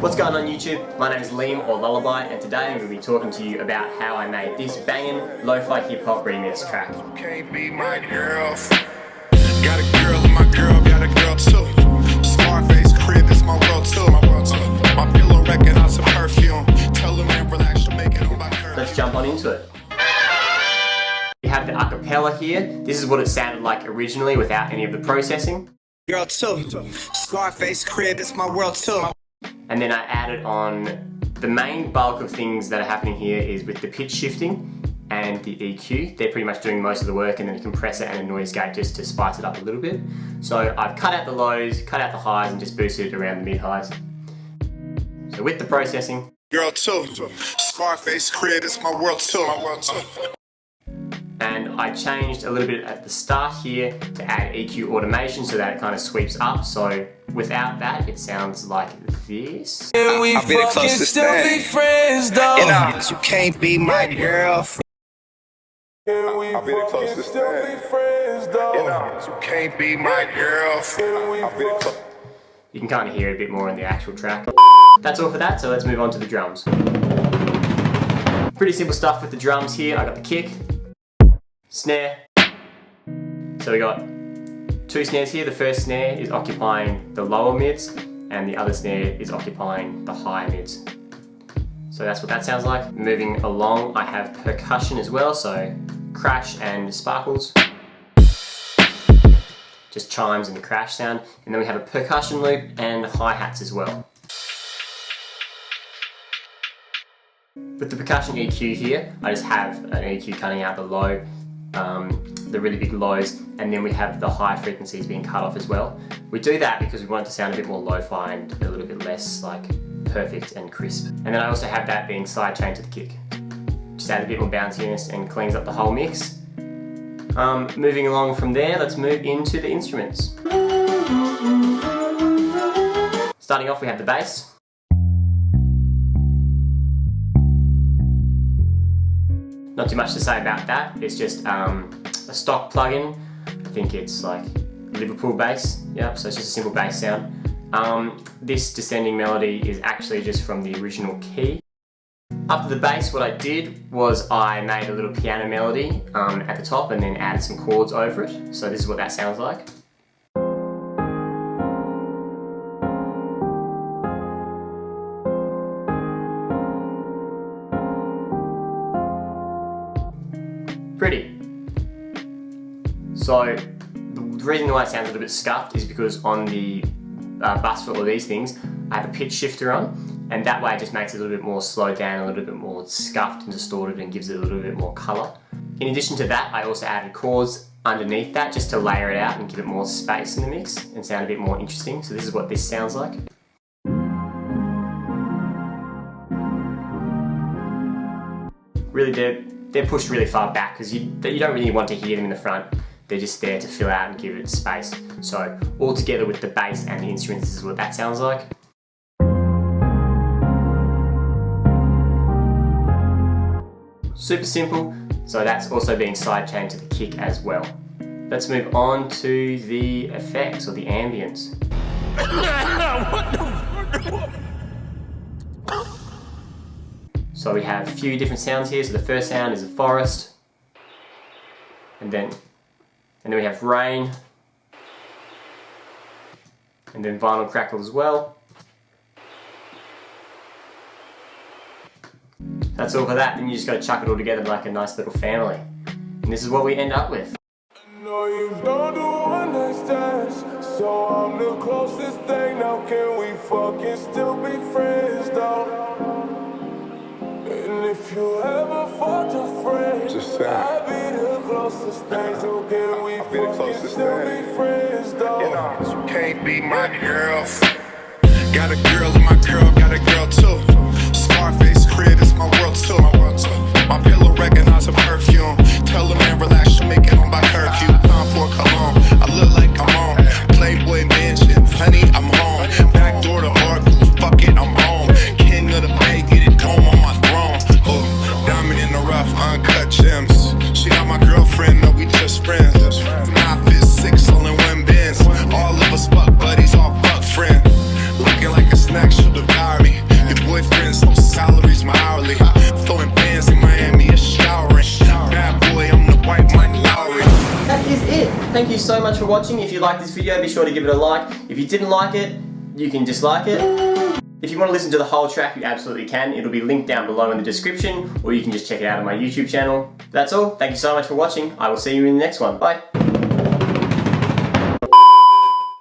What's going on YouTube? My name is Liam or Lullaby, and today I'm going to be talking to you about how I made this banging Lofi Hip Hop remix track. Can't be my girl. Got a girl and my girl got a girl too. Scarface crib is my world too. My pillow recognize a perfume. Tell them man relax to make it on my curve. Let's jump on into it. We have the acapella here. This is what it sounded like originally without any of the processing. Girl too. Scarface crib is my world too. And then I added on the main bulk of things that are happening here is with the pitch shifting and the EQ. They're pretty much doing most of the work, and then a compressor and a noise gate just to spice it up a little bit. So I've cut out the lows, cut out the highs, and just boosted it around the mid highs. So with the processing. Girl too. Scarface crib is my world too. And I changed a little bit at the start here to add EQ automation so that it kind of sweeps up. So without that, it sounds like this. I'll be the closest thing. You can't be my girl. I'll be the closest thing. You can't be my girl. You can kind of hear it a bit more in the actual track. That's all for that, so let's move on to the drums. Pretty simple stuff with the drums here. I got the kick, snare. So we got two snares here. The first snare is occupying the lower mids, and the other snare is occupying the higher mids. So that's what that sounds like. Moving along, I have percussion as well, so crash and sparkles. Just chimes and the crash sound. And then we have a percussion loop and hi-hats as well. With the percussion EQ here, I just have an EQ cutting out the low, the really big lows, and then we have the high frequencies being cut off as well. We do that because we want it to sound a bit more lo-fi and a little bit less like perfect and crisp. And then I also have that being sidechained to the kick. Just add a bit more bounciness and cleans up the whole mix. Moving along from there, let's move into the instruments. Starting off, we have the bass. Not too much to say about that. It's just a stock plugin. I think it's like Liverpool bass. Yep, so it's just a simple bass sound. This descending melody is actually just from the original key. After the bass, what I did was I made a little piano melody at the top and then added some chords over it. So this is what that sounds like. Pretty. So the reason why it sounds a little bit scuffed is because on the bus for all these things, I have a pitch shifter on, and that way it just makes it a little bit more slowed down, a little bit more scuffed and distorted, and gives it a little bit more colour. In addition to that, I also added chords underneath that just to layer it out and give it more space in the mix and sound a bit more interesting. So this is what this sounds like. Really, they're pushed really far back because you don't really want to hear them in the front. They're just there to fill out and give it space. So all together with the bass and the instruments, this is what that sounds like. Super simple. So that's also being sidechained to the kick as well. Let's move on to the effects or the ambience. So we have a few different sounds here. So the first sound is a forest, and then we have rain, and then vinyl crackle as well. That's all for that. Then you just got to chuck it all together like a nice little family, and this is what we end up with. No, you don't understand. So I'm the closest thing. Now can we fucking still be friends though? And if you ever fought a friend, Just saying. I'll be the closest thing. So can we I'll be the fucking closest still thing. be friends though? You can't be my girl. Got a girl and my girl got a girl too. Scarface crib is my world too. My pillow recognize a perfume. Tell them man relax to make it on my curfew. Time for cologne. I look like I'm on Playboy Mansion. Honey, I'm home. Back door to Oracle. Fuck it, I'm home. King of the Bay, get it dome on my throne. Oh, diamond in the rough, uncut gems. She not my girlfriend, no, we just friends. 9'6", selling one bins. All of us fuck buddies, all fuck friends. Looking like a snack, should devour me. so much for watching. If you liked this video, be sure to give it a like. If you didn't like it, you can dislike it. If you want to listen to the whole track, you absolutely can. It'll be linked down below in the description, or you can just check it out on my YouTube channel. That's all. Thank you so much for watching. I will see you in the next one. Bye.